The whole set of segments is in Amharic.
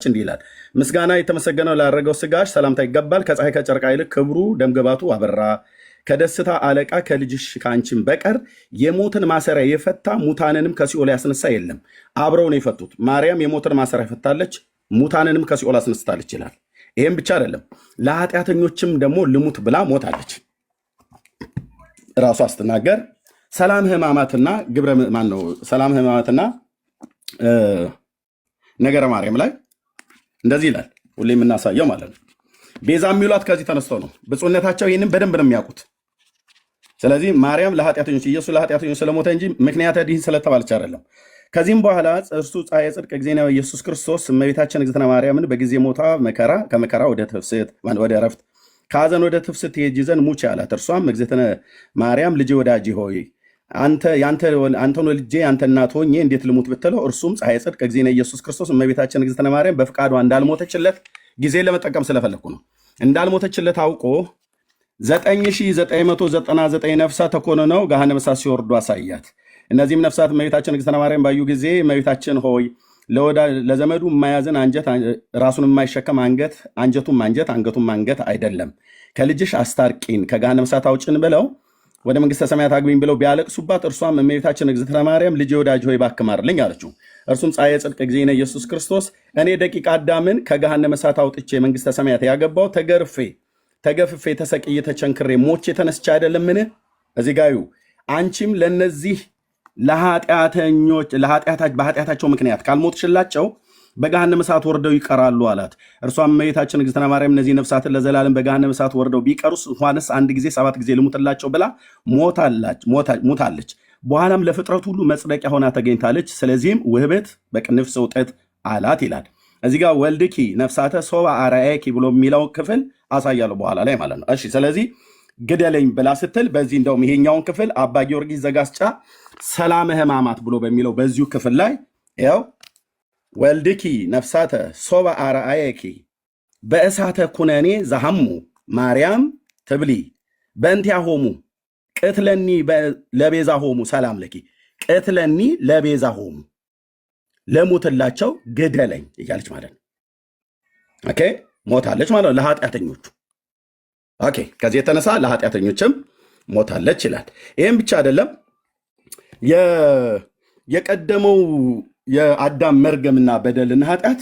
እንዲህ ይላል፣ ምስጋና የተመሰገነው ላደረገው ስጋሽ ሰላምታ ይገባል። ከፀሐይ ከጨረቃ ይልቅ ክብሩ ደምግባቱ አበራ። ከደስታ አለቃ ከልጅሽ ከአንቺም በቀር የሞትን ማሰሪያ የፈታ ሙታንንም ከሲኦል ያስነሳ የለም። አብረው ነው የፈቱት። ማርያም የሞትን ማሰሪያ ፈታለች፣ ሙታንንም ከሲኦል አስነስታለች ይላል። ይህም ብቻ አይደለም፣ ለኃጢአተኞችም ደግሞ ልሙት ብላ ሞታለች። ራሷ ስትናገር ሰላም ሕማማትና ግብረ ማን ነው ሰላም ሕማማትና ነገረ ማርያም ላይ እንደዚህ ይላል። ሁሌ የምናሳየው ማለት ነው። ቤዛ የሚሏት ከዚህ ተነስተው ነው። ብፁዕነታቸው ይህንን በደንብ ነው የሚያውቁት። ስለዚህ ማርያም ለኃጢአተኞች ኢየሱስ ለኃጢአተኞች ስለሞተ እንጂ ምክንያተ ድኅን ስለተባለች አይደለም። ከዚህም በኋላ እርሱ ፀሐየ ጽድቅ እግዚእነ ኢየሱስ ክርስቶስ እመቤታችን እግዝእትነ ማርያምን በጊዜ ሞታ መከራ ከመከራ ወደ ትፍስሕት ወደ ዕረፍት ከሐዘን ወደ ትፍስሕት ትሄጂ ዘንድ ሙች አላት። እርሷም እግዝእትነ ማርያም ልጄ ወዳጄ ሆይ አንተን ወልጄ አንተ እናት ሆኜ እንዴት ልሙት ብትለው፣ እርሱም ፀሐየ ጽድቅ እግዚእነ ኢየሱስ ክርስቶስ እመቤታችን እግዝእትነ ማርያም በፍቃዷ እንዳልሞተችለት ጊዜ ለመጠቀም ስለፈለግኩ ነው። እንዳልሞተችለት አውቆ 9999 ነፍሳት ተኮንነው ገሃነመ እሳት ሲወርዱ አሳያት። እነዚህም ነፍሳት እመቤታችን እግዝእትነ ማርያም ባዩ ጊዜ እመቤታችን ሆይ ለዘመዱ የማያዝን አንጀት ራሱን የማይሸከም አንገት አንጀቱም አንጀት አንገቱም አንገት አይደለም፣ ከልጅሽ አስታርቂን ከገሃነመ እሳት አውጭን ብለው ወደ መንግስተ ሰማያት አግቢኝ ብለው ቢያለቅሱባት፣ እርሷም እመቤታችን እግዝእትነ ማርያም ልጄ ወዳጅ ሆይ እባክህ ማርልኝ አለችው። እርሱም ፀሐየ ጽድቅ እግዚእነ ኢየሱስ ክርስቶስ እኔ ደቂቀ አዳምን ከገሃነመ እሳት አውጥቼ መንግስተ ሰማያት ያገባው ተገፍፌ ተሰቅዬ ተቸንክሬ ሞቼ ተነስቼ አይደለምን? እዚህ ጋዩ አንቺም ለነዚህ በኃጢአታቸው ምክንያት ካልሞትሽላቸው በገሃነመ እሳት ወርደው ይቀራሉ አላት። እርሷም እመቤታችን እግዝእትነ ማርያም እነዚህ ነፍሳትን ለዘላለም በገሃነመ እሳት ወርደው ቢቀሩስ እንኳንስ አንድ ጊዜ 7 ጊዜ ልሙትላቸው ብላ ሞታለች። በኋላም ለፍጥረት ሁሉ መጽደቂያ ሆና ተገኝታለች። ስለዚህም ውህበት በቅንፍ ስውጠት አላት ይላል። እዚህ ጋር ወልድኪ ነፍሳተ ሶባ አርአያኪ ብሎ የሚለው ክፍል አሳያለሁ በኋላ ላይ ማለት ነው። እሺ፣ ስለዚህ ግደለኝ ብላ ስትል በዚህ እንደውም ይሄኛውን ክፍል አባ ጊዮርጊስ ዘጋስጫ ሰላመ ሕማማት ብሎ በሚለው በዚሁ ክፍል ላይ ያው ወልድኪ ነፍሳተ ሶባ አርአያኪ በእሳተ ኩነኔ ዘሐሙ ማርያም ትብሊ በእንቲአሆሙ ቅትለኒ ለቤዛ ሆሙ ሰላም ለኪ ቅትለኒ ለቤዛ ሆሙ ለሞትላቸው ግደለኝ እያለች ማለት ነው። ኦኬ ሞታለች ማለት ነው ለኃጢአተኞቹ። ኦኬ ከዚህ የተነሳ ለኃጢአተኞችም ሞታለች ይላል። ይህም ብቻ አይደለም፣ የቀደመው የአዳም መርገምና በደልና ኃጢአት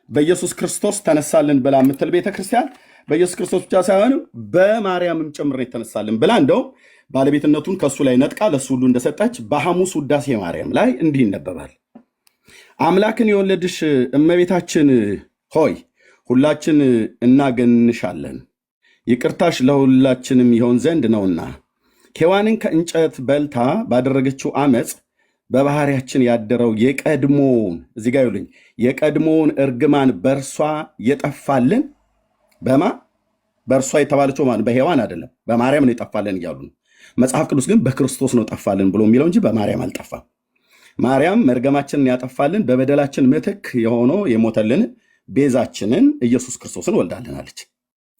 በኢየሱስ ክርስቶስ ተነሳልን ብላ የምትል ቤተክርስቲያን በኢየሱስ ክርስቶስ ብቻ ሳይሆን በማርያምም ጭምር የተነሳልን ብላ እንደውም ባለቤትነቱን ከእሱ ላይ ነጥቃ ለእሱ ሁሉ እንደሰጠች በሐሙስ ውዳሴ ማርያም ላይ እንዲህ ይነበባል። አምላክን የወለድሽ እመቤታችን ሆይ ሁላችን እናገንሻለን፣ ይቅርታሽ ለሁላችንም ይሆን ዘንድ ነውና ሔዋንን ከእንጨት በልታ ባደረገችው አመፅ በባህሪያችን ያደረው የቀድሞውን እዚህ ጋ ይሉኝ የቀድሞውን እርግማን በእርሷ የጠፋልን በእርሷ የተባለችው በሔዋን አይደለም በማርያም ነው የጠፋልን እያሉ ነው። መጽሐፍ ቅዱስ ግን በክርስቶስ ነው ጠፋልን ብሎ የሚለው እንጂ በማርያም አልጠፋም። ማርያም መርገማችንን ያጠፋልን በበደላችን ምትክ የሆነው የሞተልን ቤዛችንን ኢየሱስ ክርስቶስን ወልዳልናለች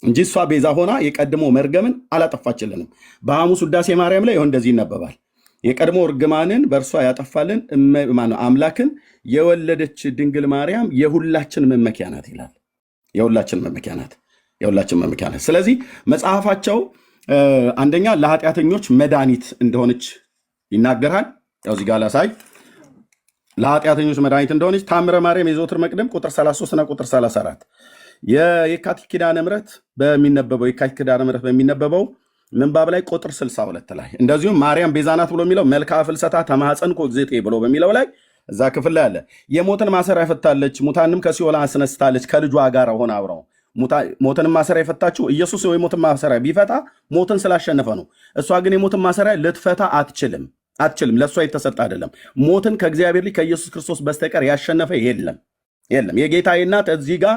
እንጂ እሷ ቤዛ ሆና የቀድሞ መርገምን አላጠፋችልንም። በሐሙስ ውዳሴ ማርያም ላይ ይሆን እንደዚህ ይነበባል። የቀድሞ እርግማንን በእርሷ ያጠፋልን አምላክን የወለደች ድንግል ማርያም የሁላችን መመኪያ ናት ይላል። የሁላችን መመኪያ ናት። ስለዚህ መጽሐፋቸው አንደኛ ለኃጢአተኞች መድኃኒት እንደሆነች ይናገራል። ያው እዚህ ጋር ላሳይ። ለኃጢአተኞች መድኃኒት እንደሆነች ታምረ ማርያም የዘወትር መቅደም ቁጥር 33 እና ቁጥር 34 የካቲት ኪዳነ ምሕረት በሚነበበው ምንባብ ላይ ቁጥር 62 ላይ እንደዚሁም ማርያም ቤዛ ናት ብሎ የሚለው መልክዓ ፍልሰታ ተማኅፀንኩ እግዝእትየ ብሎ በሚለው ላይ እዛ ክፍል ላይ አለ። የሞትን ማሰሪያ ፈታለች፣ ሙታንም ከሲኦል አስነስታለች ከልጇ ጋር ሆነ አብረው ሞትን ማሰሪያ የፈታችው ኢየሱስ የሞትን ማሰሪያ ቢፈታ ሞትን ስላሸነፈ ነው። እሷ ግን የሞትን ማሰሪያ ልትፈታ አትችልም። ለእሷ የተሰጠ አይደለም። ሞትን ከእግዚአብሔር ልጅ ከኢየሱስ ክርስቶስ በስተቀር ያሸነፈ የለም። የጌታዬ እናት እዚህ ጋር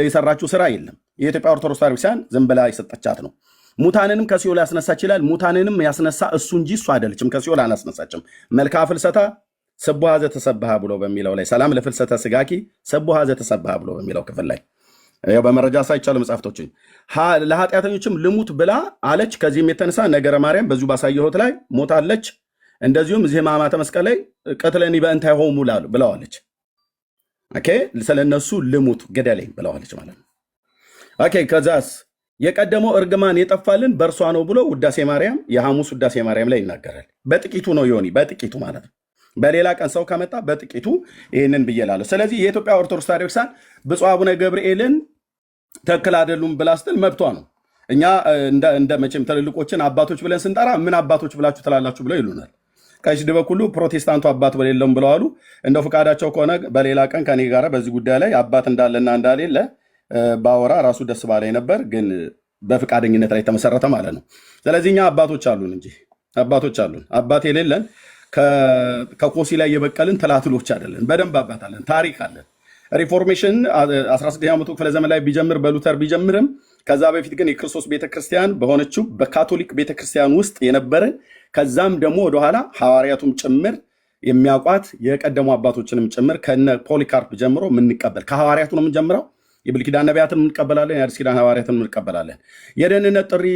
የሰራችው ስራ የለም። የኢትዮጵያ ኦርቶዶክስ ተዋሕዶ ቤተክርስቲያን ዝም ብላ የሰጠቻት ነው። ሙታንንም ከሲኦል ያስነሳች ይላል። ሙታንንም ያስነሳ እሱ እንጂ እሱ አይደለችም። ከሲኦል አላስነሳችም። መልክዓ ፍልሰታ ስቡሐ ዘተሰብሐ ብሎ በሚለው ላይ ሰላም ለፍልሰተ ስጋኪ ስቡሐ ዘተሰብሐ ብሎ በሚለው ክፍል ላይ በመረጃ ሳይቻሉ መጽሐፍቶችን ለኃጢአተኞችም ልሙት ብላ አለች። ከዚህም የተነሳ ነገረ ማርያም በዚሁ ባሳየሁት ላይ ሞታለች። እንደዚሁም እዚህ ሕማማተ መስቀል ላይ ቅትለኒ በእንቲአሆሙ ብለዋለች። ኦኬ ስለነሱ ልሙት ግደለኝ ብለዋለች ማለት ነው። ኦኬ ከዛስ የቀደመው እርግማን የጠፋልን በእርሷ ነው ብሎ ውዳሴ ማርያም የሐሙስ ውዳሴ ማርያም ላይ ይናገራል። በጥቂቱ ነው ዮኒ፣ በጥቂቱ ማለት ነው። በሌላ ቀን ሰው ከመጣ በጥቂቱ ይህንን ብዬላለሁ። ስለዚህ የኢትዮጵያ ኦርቶዶክስ ተዋሕዶ ቤተክርስቲያን ብፁዕ አቡነ ገብርኤልን ትክክል አይደሉም ብላ ስትል መብቷ ነው። እኛ እንደ መቼም ትልልቆችን አባቶች ብለን ስንጠራ ምን አባቶች ብላችሁ ትላላችሁ ብለው ይሉናል። ቀሲስ በኩሉ ፕሮቴስታንቱ አባት በሌለም ብለዋሉ። እንደው ፈቃዳቸው ከሆነ በሌላ ቀን ከኔ ጋር በዚህ ጉዳይ ላይ አባት እንዳለና እንዳሌለ ባወራ ራሱ ደስ ባላይ ነበር፣ ግን በፈቃደኝነት ላይ ተመሰረተ ማለት ነው። ስለዚህ እኛ አባቶች አሉን እንጂ አባቶች አሉን። አባት የሌለን ከኮሲ ላይ የበቀልን ትላትሎች አይደለን። በደንብ አባት አለን፣ ታሪክ አለን። ሪፎርሜሽን 16ኛው መቶ ክፍለ ዘመን ላይ ቢጀምር በሉተር ቢጀምርም ከዛ በፊት ግን የክርስቶስ ቤተክርስቲያን በሆነችው በካቶሊክ ቤተክርስቲያን ውስጥ የነበረ ከዛም ደግሞ ወደኋላ ሐዋርያቱም ጭምር የሚያውቋት የቀደሙ አባቶችንም ጭምር ከነ ፖሊካርፕ ጀምሮ የምንቀበል ከሐዋርያቱ ነው የምንጀምረው። የብሉይ ኪዳን ነቢያትን እንቀበላለን፣ የአዲስ ኪዳን ሐዋርያትን እንቀበላለን። የደህንነት ጥሪ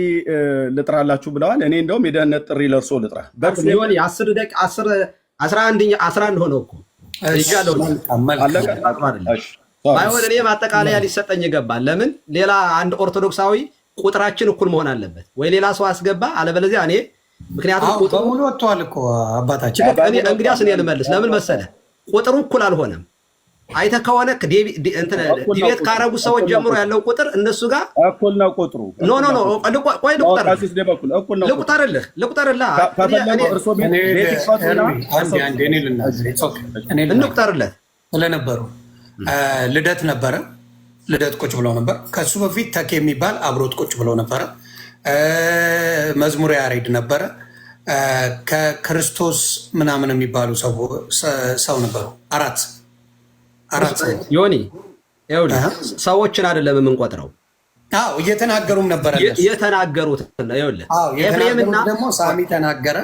ልጥራላችሁ ብለዋል። እኔ እንደውም የደህንነት ጥሪ ለእርሶ ልጥራ። 11 ሆነው እኮ ባይሆን እኔ ማጠቃለያ ሊሰጠኝ ይገባል። ለምን ሌላ አንድ ኦርቶዶክሳዊ ቁጥራችን እኩል መሆን አለበት ወይ ሌላ ሰው አስገባ፣ አለበለዚያ እኔ ምክንያቱም ቁጥሩ ሙሉ ወጥቷል እኮ አባታችን። እንግዲያስ እኔ ልመልስ። ለምን መሰለህ ቁጥሩ እኩል አልሆነም። አይተህ ከሆነ ዲቤት ካረጉ ሰዎች ጀምሮ ያለው ቁጥር እነሱ ጋር እኩል ነው ቁጥሩ። ኖ ቆይ ልቁጠርልህ እንቁጠርለት ስለነበሩ ልደት ነበረ። ልደት ቁጭ ብለው ነበር። ከሱ በፊት ተኬ የሚባል አብሮት ቁጭ ብለው ነበረ። መዝሙረ ያሬድ ነበረ። ከክርስቶስ ምናምን የሚባሉ ሰው ነበሩ። አራት ዮኒ ሰዎችን አይደለም የምንቆጥረው። እየተናገሩም ነበረ። የተናገሩት ኤፍሬምና ደግሞ ሳሚ ተናገረ።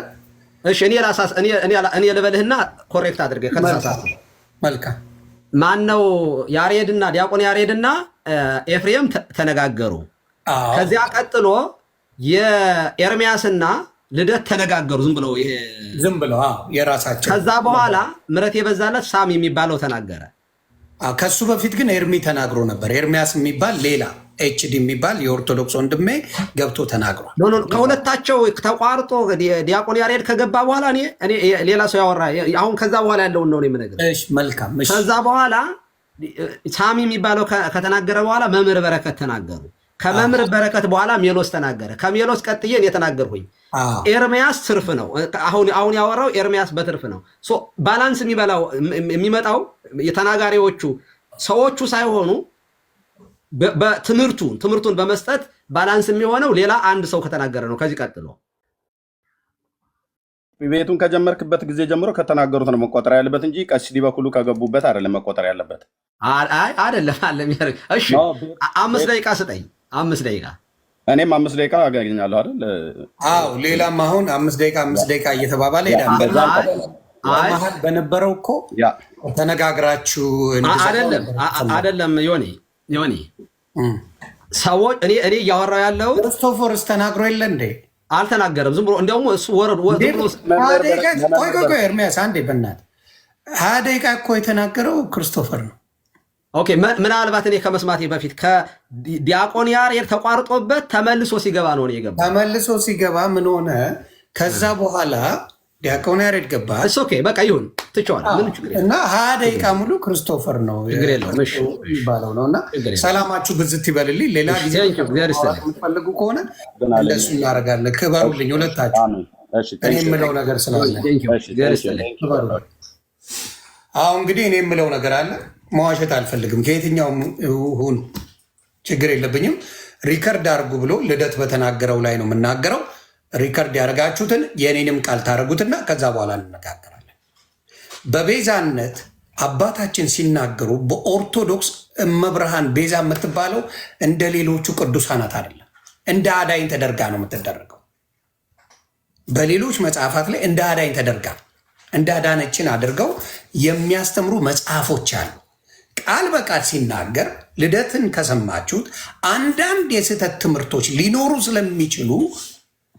እሺ እኔ ልበልህና ኮሬክት አድርገህ ከተሳሳተ መልካም። ማነው ያሬድና ዲያቆን ያሬድና ኤፍሬም ተነጋገሩ። ከዚያ ቀጥሎ የኤርሚያስና ልደት ተነጋገሩ። ዝም ብለው የራሳቸው። ከዛ በኋላ ምረት የበዛለት ሳሚ የሚባለው ተናገረ። ከሱ በፊት ግን ኤርሚ ተናግሮ ነበር። ኤርሚያስ የሚባል ሌላ ኤችዲ የሚባል የኦርቶዶክስ ወንድሜ ገብቶ ተናግሯል። ከሁለታቸው ተቋርጦ ዲያቆን ያሬድ ከገባ በኋላ እኔ ሌላ ሰው ያወራ። አሁን ከዛ በኋላ ያለውን ነው የምነግርህ። መልካም። ከዛ በኋላ ሳሚ የሚባለው ከተናገረ በኋላ መምህር በረከት ተናገሩ። ከመምህር በረከት በኋላ ሜሎስ ተናገረ። ከሜሎስ ቀጥዬ እኔ ተናገርኩኝ። ኤርሚያስ ትርፍ ነው። አሁን ያወራው ኤርሚያስ በትርፍ ነው። ባላንስ የሚመጣው የተናጋሪዎቹ ሰዎቹ ሳይሆኑ ትምህርቱን በመስጠት ባላንስ የሚሆነው ሌላ አንድ ሰው ከተናገረ ነው። ከዚህ ቀጥሎ ቤቱን ከጀመርክበት ጊዜ ጀምሮ ከተናገሩት ነው መቆጠር ያለበት እንጂ ቀሲስ በኩሉ ከገቡበት አይደለም መቆጠር ያለበት። አይደለም። እሺ 5 ደቂቃ ስጠኝ። 5 ደቂቃ እኔም 5 ደቂቃ አገኛለሁ አይደል? ሌላም አሁን 5 ደቂቃ እየተባባለ ሄዳል። መሀል በነበረው እኮ ተነጋግራችሁ አይደለም ዮኒ ሰዎች እኔ እያወራሁ ያለው ክርስቶፎርስ ተናግሮ የለ እንዴ? አልተናገረም። ዝም ብሎ እንደውም እሱ ወረድ ቆይ ኤርሚያስ አንዴ በእናትህ 20 ደቂቃ እኮ የተናገረው ክርስቶፈር ነው። ኦኬ ምናልባት እኔ ከመስማቴ በፊት ከዲያቆን ያሬድ ተቋርጦበት ተመልሶ ሲገባ ነው የገባው። ተመልሶ ሲገባ ምን ሆነ? ከዛ በኋላ ዲያቆን ያሬድ ገባ። ኦኬ በቃ ይሁን ትቼዋለሁ። ምን ችግር የለም። እና 20 ደቂቃ ሙሉ ክርስቶፈር ነው የሚባለው ነው። እና ሰላማችሁ ብዝት ይበልልኝ። ሌላ ጊዜ የምትፈልጉ ከሆነ እንደሱ እናደርጋለን። ክበሩልኝ ሁለታችሁ። እኔ የምለው ነገር ስላለ እንግዲህ እኔ የምለው ነገር አለ። መዋሸት አልፈልግም። ከየትኛውም ሁን ችግር የለብኝም። ሪከርድ አድርጉ ብሎ ልደት በተናገረው ላይ ነው የምናገረው። ሪከርድ ያደረጋችሁትን የእኔንም ቃል ታደረጉትና ከዛ በኋላ እንነጋገራለን። በቤዛነት አባታችን ሲናገሩ በኦርቶዶክስ እመብርሃን ቤዛ የምትባለው እንደ ሌሎቹ ቅዱሳናት አይደለም። እንደ አዳኝ ተደርጋ ነው የምትደረገው። በሌሎች መጽሐፋት ላይ እንደ አዳኝ ተደርጋ እንደ አዳነችን አድርገው የሚያስተምሩ መጽሐፎች አሉ። ቃል በቃል ሲናገር ልደትን ከሰማችሁት አንዳንድ የስህተት ትምህርቶች ሊኖሩ ስለሚችሉ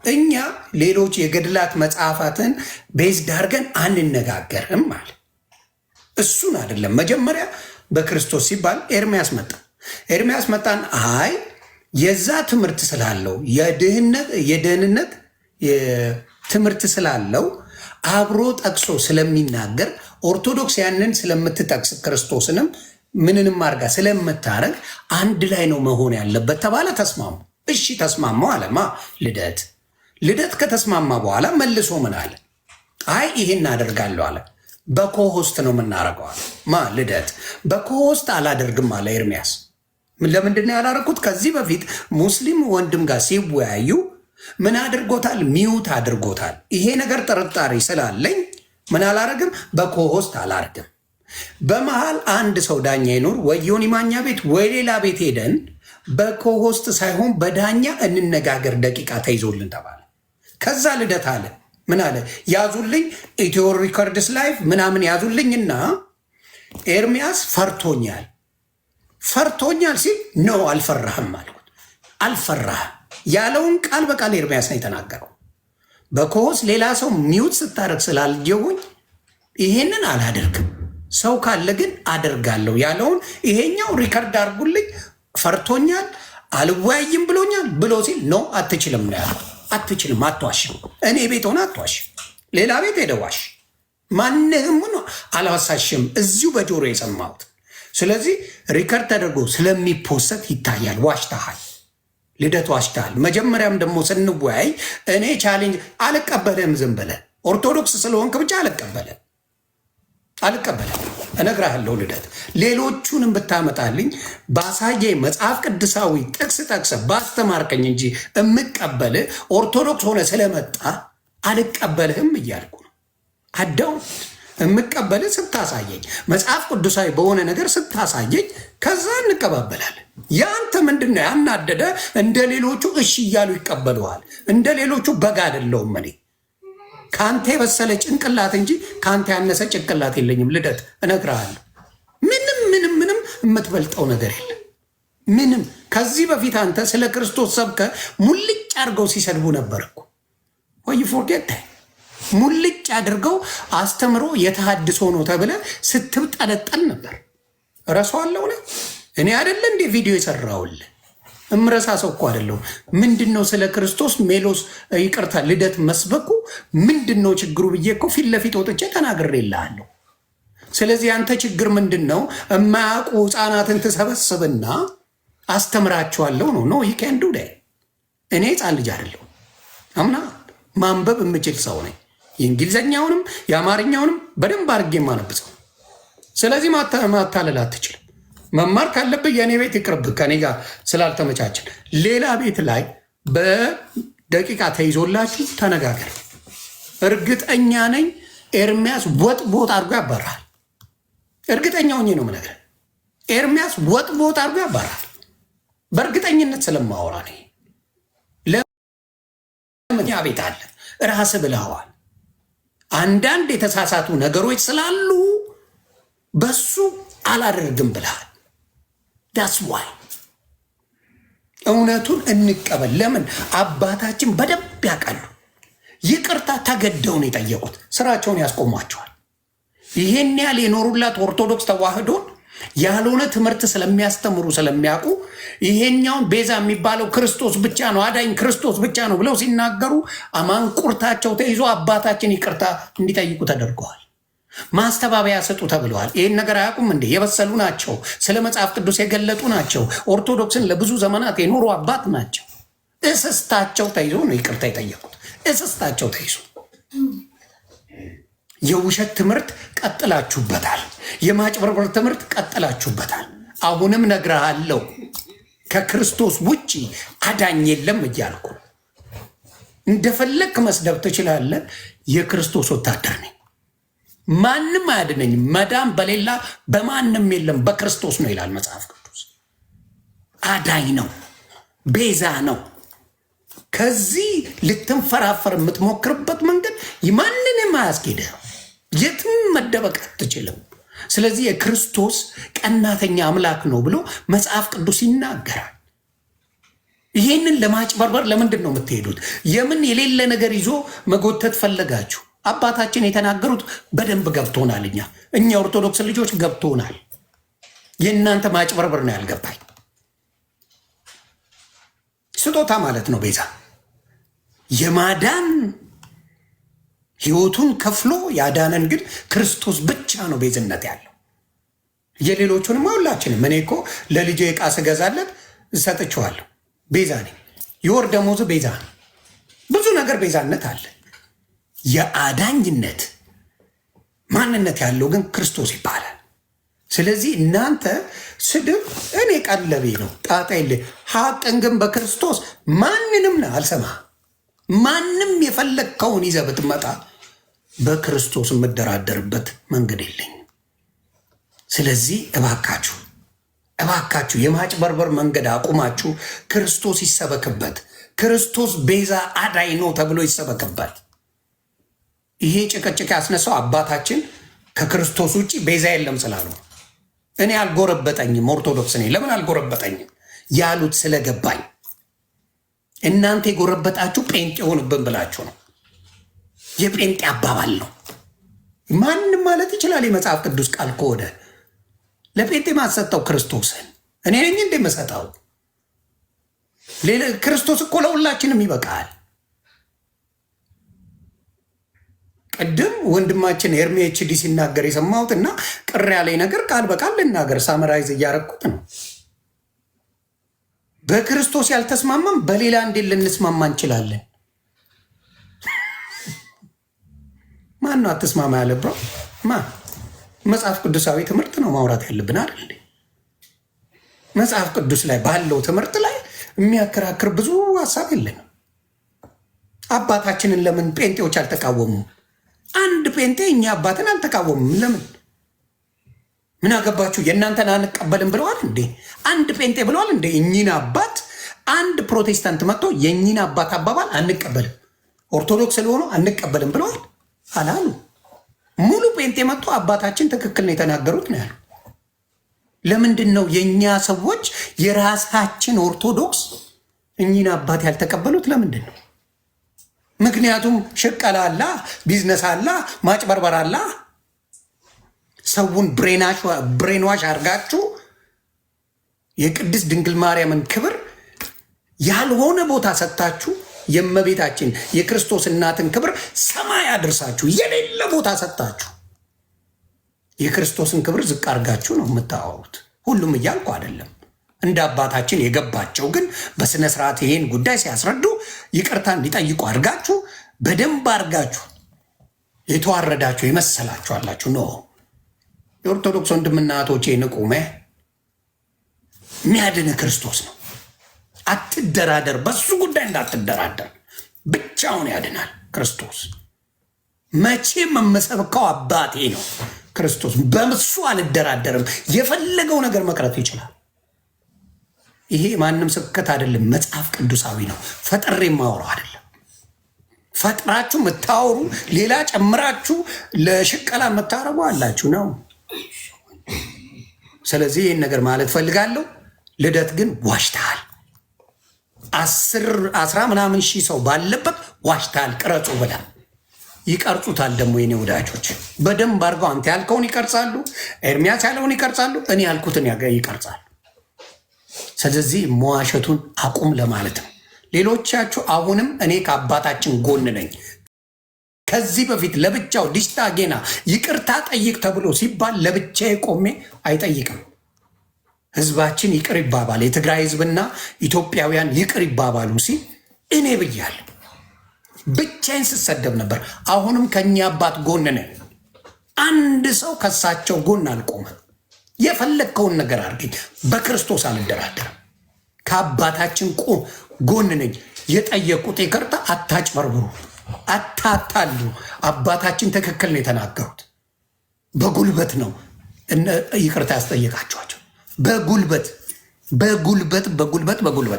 እኛ ሌሎች የገድላት መጽሐፋትን ቤዝድ አድርገን አንነጋገርም ማለት እሱን አይደለም። መጀመሪያ በክርስቶስ ሲባል ኤርሚያስ መጣ። ኤርሚያስ መጣን። አይ የዛ ትምህርት ስላለው የደህንነት ትምህርት ስላለው አብሮ ጠቅሶ ስለሚናገር ኦርቶዶክስ ያንን ስለምትጠቅስ ክርስቶስንም ምንንም አድርጋ ስለምታረግ አንድ ላይ ነው መሆን ያለበት ተባለ። ተስማሙ። እሺ ተስማማው አለማ ልደት ከተስማማ በኋላ መልሶ ምን አለ? አይ ይሄን አደርጋለሁ አለ። በኮሆስት ነው የምናደርገው አለ። ልደት በኮሆስት አላደርግም አለ ኤርሚያስ። ለምንድን ነው ያላረኩት? ከዚህ በፊት ሙስሊም ወንድም ጋር ሲወያዩ ምን አድርጎታል? ሚውት አድርጎታል። ይሄ ነገር ጥርጣሬ ስላለኝ ምን አላረግም? በኮሆስት አላረግም። በመሃል አንድ ሰው ዳኛ ይኑር ወይ ዮኒ ማኛ ቤት ወይ ሌላ ቤት ሄደን በኮሆስት ሳይሆን በዳኛ እንነጋገር ደቂቃ ተይዞልን ተባለ። ከዛ ልደት አለ ምን አለ? ያዙልኝ ኢትዮ ሪከርድስ ላይቭ ምናምን ያዙልኝና ኤርሚያስ ፈርቶኛል ሲል ነው አልፈራህም አልኩት። አልፈራህም ያለውን ቃል በቃል ኤርሚያስ ነው የተናገረው። በኮሆስ ሌላ ሰው ሚውት ስታደርግ ስላልጀውኝ ይሄንን አላደርግም፣ ሰው ካለ ግን አደርጋለሁ ያለውን ይሄኛው ሪከርድ አድርጉልኝ። ፈርቶኛል አልወያይም ብሎኛል ብሎ ሲል ነው አትችልም ነው ያለው። አትችልም፣ አትዋሽም። እኔ ቤት ሆነ አትዋሽም፣ ሌላ ቤት ሄደዋሽ ማንህም ነው አላዋሳሽም። እዚሁ በጆሮ የሰማሁት። ስለዚህ ሪከርድ ተደርጎ ስለሚፖሰት ይታያል። ዋሽተሃል፣ ልደት ዋሽተሃል። መጀመሪያም ደግሞ ስንወያይ እኔ ቻሌንጅ አልቀበልም፣ ዝም ብለህ ኦርቶዶክስ ስለሆንክ ብቻ አልቀበልም። እነግርሃለሁ ልደት፣ ሌሎቹንም ብታመጣልኝ ባሳየኝ መጽሐፍ ቅዱሳዊ ጥቅስ ጠቅሰ ባስተማርከኝ እንጂ የምቀበል ኦርቶዶክስ ሆነ ስለመጣ አልቀበልህም እያልኩ ነው። አዳው የምቀበል ስታሳየኝ መጽሐፍ ቅዱሳዊ በሆነ ነገር ስታሳየኝ ከዛ እንቀባበላለን። ያንተ ምንድን ነው ያናደደ? እንደ ሌሎቹ እሺ እያሉ ይቀበሉሃል። እንደ ሌሎቹ በግ አይደለሁም እኔ። ከአንተ የበሰለ ጭንቅላት እንጂ ከአንተ ያነሰ ጭንቅላት የለኝም። ልደት እነግርሃለሁ፣ ምንም የምትበልጠው ነገር የለም። ምንም ከዚህ በፊት አንተ ስለ ክርስቶስ ሰብከ ሙልጭ አድርገው ሲሰድቡ ነበር እኮ ወይ ፎርጌት ሙልጭ አድርገው አስተምሮ የተሃድሶ ነው ተብለ ስትብጠለጠል ነበር። እረሳዋለሁ ነ እኔ አይደለ እንደ ቪዲዮ የሰራውልህ እምረሳ ሰው እኮ አይደለሁም። ምንድነው ስለ ክርስቶስ ሜሎስ ይቅርታ ልደት መስበኩ ምንድነው ችግሩ ብዬ እኮ ፊት ለፊት ወጥቼ ተናግሬልሃለሁ። ስለዚህ አንተ ችግር ምንድነው? የማያውቁ ህፃናትን ትሰበስብና አስተምራቸዋለሁ ነው። ኖ ሂ ካን ዱ ዳት። እኔ ህፃን ልጅ አይደለሁም። አምና ማንበብ የምችል ሰው ነኝ። የእንግሊዝኛውንም የአማርኛውንም በደንብ አድርጌ የማነብሰው። ስለዚህ ማታለል አትችልም። መማር ካለብህ የእኔ ቤት ይቅርብህ፣ ከኔ ጋር ስላልተመቻችን ሌላ ቤት ላይ በደቂቃ ተይዞላችሁ ተነጋገር። እርግጠኛ ነኝ ኤርሚያስ ወጥ ቦጥ አድርጎ ያባራል። እርግጠኛ ሆኜ ነው የምነግርህ። ኤርሚያስ ወጥ ቦጥ አድርጎ ያባራል። በእርግጠኝነት ስለማወራ ነው። ለምን ያ ቤት አለ ራስህ ብለኸዋል። አንዳንድ የተሳሳቱ ነገሮች ስላሉ በሱ አላደርግም ብለሃል። ዳስ ዋይ እውነቱን እንቀበል። ለምን አባታችን በደንብ ያውቃሉ። ይቅርታ ተገደውን የጠየቁት ስራቸውን ያስቆሟቸዋል። ይሄን ያህል የኖሩላት ኦርቶዶክስ ተዋህዶን ያልሆነ ትምህርት ስለሚያስተምሩ ስለሚያውቁ ይሄኛውን ቤዛ የሚባለው ክርስቶስ ብቻ ነው፣ አዳኝ ክርስቶስ ብቻ ነው ብለው ሲናገሩ አማንቁርታቸው ተይዞ አባታችን ይቅርታ እንዲጠይቁ ተደርገዋል። ማስተባበያ ሰጡ ተብለዋል። ይህን ነገር አያውቁም እንዴ? የበሰሉ ናቸው። ስለ መጽሐፍ ቅዱስ የገለጡ ናቸው። ኦርቶዶክስን ለብዙ ዘመናት የኖሩ አባት ናቸው። እስስታቸው ተይዞ ነው ይቅርታ የጠየቁት። እስስታቸው ተይዞ የውሸት ትምህርት ቀጥላችሁበታል። የማጭበርበር ትምህርት ቀጥላችሁበታል። አሁንም ነግረሃለሁ፣ ከክርስቶስ ውጭ አዳኝ የለም እያልኩ እንደፈለግ መስደብ ትችላለህ። የክርስቶስ ወታደር ነኝ። ማንም አያድነኝም። መዳን በሌላ በማንም የለም፣ በክርስቶስ ነው ይላል መጽሐፍ ቅዱስ። አዳኝ ነው፣ ቤዛ ነው። ከዚህ ልትንፈራፈር የምትሞክርበት መንገድ ማንንም አያስኬድህም። የትም መደበቅ አትችልም። ስለዚህ የክርስቶስ ቀናተኛ አምላክ ነው ብሎ መጽሐፍ ቅዱስ ይናገራል። ይህንን ለማጭበርበር ለምንድን ነው የምትሄዱት? የምን የሌለ ነገር ይዞ መጎተት ፈለጋችሁ? አባታችን የተናገሩት በደንብ ገብቶናል። እኛ ኦርቶዶክስ ልጆች ገብቶናል። የእናንተ ማጭበርበር ነው ያልገባኝ። ስጦታ ማለት ነው ቤዛ። የማዳን ህይወቱን ከፍሎ ያዳነን ግን ክርስቶስ ብቻ ነው ቤዝነት ያለው። የሌሎቹንም ሁላችንም። እኔ እኮ ለልጄ ዕቃ ስገዛለት እሰጥችዋለሁ፣ ቤዛ ነኝ። የወር ደመወዙ ቤዛ ነው። ብዙ ነገር ቤዛነት አለ። የአዳኝነት ማንነት ያለው ግን ክርስቶስ ይባላል። ስለዚህ እናንተ ስድብ እኔ ቀለቤ ነው፣ ጣጣ የለ። ሀቅን ግን በክርስቶስ ማንንም ነው አልሰማ። ማንም የፈለግከውን ይዘህ ብትመጣ በክርስቶስ የምደራደርበት መንገድ የለኝም። ስለዚህ እባካችሁ የማጭበርበር መንገድ አቁማችሁ ክርስቶስ ይሰበክበት። ክርስቶስ ቤዛ አዳኝ ነው ተብሎ ይሰበክበት። ይሄ ጭቅጭቅ ያስነሳው አባታችን ከክርስቶስ ውጭ ቤዛ የለም ስላሉ። እኔ አልጎረበጠኝም፣ ኦርቶዶክስ ነኝ። ለምን አልጎረበጠኝም ያሉት ስለገባኝ። እናንተ የጎረበጣችሁ ጴንጤ ሆንብን ብላችሁ ነው። የጴንጤ አባባል ነው። ማንም ማለት ይችላል። የመጽሐፍ ቅዱስ ቃል ከሆነ ለጴንጤ ማሰጠው ክርስቶስን እኔ ነኝ እንደምሰጠው። ክርስቶስ እኮ ለሁላችንም ይበቃል። ቅድም ወንድማችን ኤርሚ ኤችዲ ሲናገር የሰማሁት እና ቅር ያለኝ ነገር ቃል በቃል ልናገር፣ ሳመራይዝ እያረኩት ነው። በክርስቶስ ያልተስማማም በሌላ እንዴት ልንስማማ እንችላለን? ማን ነው አትስማማ ያለብረው? መጽሐፍ ቅዱሳዊ ትምህርት ነው ማውራት ያለብን አይደል? መጽሐፍ ቅዱስ ላይ ባለው ትምህርት ላይ የሚያከራክር ብዙ ሀሳብ የለንም። አባታችንን ለምን ጴንጤዎች አልተቃወሙም? አንድ ጴንጤ እኛ አባትን አልተቃወሙም። ለምን? ምን አገባችሁ? የእናንተን አንቀበልም ብለዋል እንዴ? አንድ ጴንጤ ብለዋል እንዴ? እኚህን አባት አንድ ፕሮቴስታንት መጥቶ የእኚህን አባት አባባል አንቀበልም፣ ኦርቶዶክስ ስለሆኑ አንቀበልም ብለዋል አላሉ። ሙሉ ጴንጤ መጥቶ አባታችን ትክክል ነው የተናገሩት ነው ያሉ። ለምንድን ነው የእኛ ሰዎች የራሳችን ኦርቶዶክስ እኚህን አባት ያልተቀበሉት? ለምንድን ነው? ምክንያቱም ሽቀላ አላ፣ ቢዝነስ አላ፣ ማጭበርበር አላ። ሰውን ብሬንዋሽ አድርጋችሁ የቅድስት ድንግል ማርያምን ክብር ያልሆነ ቦታ ሰጥታችሁ የእመቤታችን የክርስቶስ እናትን ክብር ሰማይ አድርሳችሁ የሌለ ቦታ ሰጥታችሁ የክርስቶስን ክብር ዝቅ አድርጋችሁ ነው የምታወሩት። ሁሉም እያልኩ አይደለም። እንደ አባታችን የገባቸው ግን በስነ ስርዓት ይሄን ጉዳይ ሲያስረዱ ይቅርታ እንዲጠይቁ አድርጋችሁ በደንብ አድርጋችሁ የተዋረዳችሁ የመሰላችሁ አላችሁ። ኖ የኦርቶዶክስ ወንድምና እህቶቼ ንቁሜ፣ የሚያድን ክርስቶስ ነው። አትደራደር፣ በሱ ጉዳይ እንዳትደራደር። ብቻውን ያድናል ክርስቶስ። መቼም የምሰብከው አባቴ ነው ክርስቶስ። በምሱ አልደራደርም። የፈለገው ነገር መቅረት ይችላል። ይሄ ማንም ስብከት አይደለም፣ መጽሐፍ ቅዱሳዊ ነው። ፈጥሬ የማወራው አይደለም። ፈጥራችሁ የምታወሩ ሌላ ጨምራችሁ ለሽቀላ የምታረጉ አላችሁ ነው። ስለዚህ ይህን ነገር ማለት ፈልጋለሁ። ልደት ግን ዋሽተሃል። 10 ምናምን ሺህ ሰው ባለበት ዋሽተሃል። ቅረጹ ብላ ይቀርጹታል። ደግሞ የኔ ወዳጆች በደንብ አድርገው አንተ ያልከውን ይቀርጻሉ፣ ኤርሚያስ ያለውን ይቀርጻሉ፣ እኔ ያልኩትን ይቀርጻሉ። ስለዚህ መዋሸቱን አቁም ለማለት ነው። ሌሎቻችሁ አሁንም እኔ ከአባታችን ጎን ነኝ። ከዚህ በፊት ለብቻው ዲሽታ ጌና ይቅርታ ጠይቅ ተብሎ ሲባል ለብቻዬ ቆሜ አይጠይቅም። ህዝባችን ይቅር ይባባል፣ የትግራይ ህዝብና ኢትዮጵያውያን ይቅር ይባባሉ ሲል እኔ ብያለሁ። ብቻዬን ስሰደብ ነበር። አሁንም ከኛ አባት ጎን ነኝ። አንድ ሰው ከሳቸው ጎን አልቆመም። የፈለግከውን ነገር አድርገኝ፣ በክርስቶስ አልደራደርም። ከአባታችን ጎን ነኝ። የጠየቁት ይቅርታ፣ አታጭበርብሩ፣ አታታሉ። አባታችን ትክክል ነው የተናገሩት። በጉልበት ነው ይቅርታ ያስጠየቃቸዋቸው። በጉልበት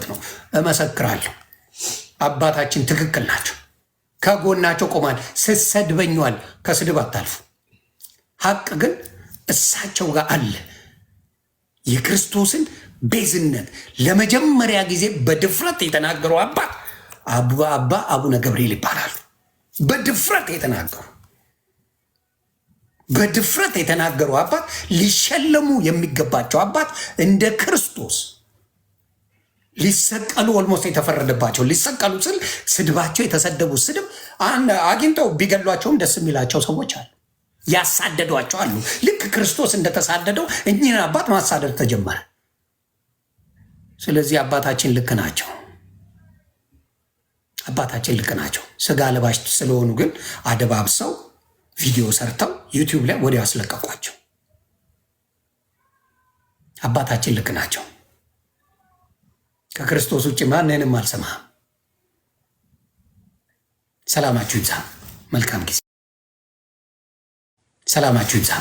ነው። እመሰክራለሁ። አባታችን ትክክል ናቸው። ከጎናቸው ቆማል። ስሰድበኛል፣ ከስድብ አታልፉ። ሀቅ ግን እሳቸው ጋር አለ። የክርስቶስን ቤዝነት ለመጀመሪያ ጊዜ በድፍረት የተናገሩ አባት አቡነ ገብርኤል ይባላሉ። በድፍረት የተናገሩ በድፍረት የተናገሩ አባት፣ ሊሸለሙ የሚገባቸው አባት፣ እንደ ክርስቶስ ሊሰቀሉ ኦልሞስት የተፈረደባቸው ሊሰቀሉ ስል ስድባቸው የተሰደቡ ስድብ አግኝተው ቢገሏቸውም ደስ የሚላቸው ሰዎች አሉ። ያሳደዷቸው አሉ። ልክ ክርስቶስ እንደተሳደደው እኚህን አባት ማሳደድ ተጀመረ። ስለዚህ አባታችን ልክ ናቸው። አባታችን ልክ ናቸው። ስጋ ለባሽ ስለሆኑ ግን አደባብሰው ቪዲዮ ሰርተው ዩቲዩብ ላይ ወዲያው አስለቀቋቸው። አባታችን ልክ ናቸው። ከክርስቶስ ውጭ ማንንም አልሰማህም። ሰላማችሁ ይብዛ። መልካም ጊዜ። ሰላማችሁ ይብዛ።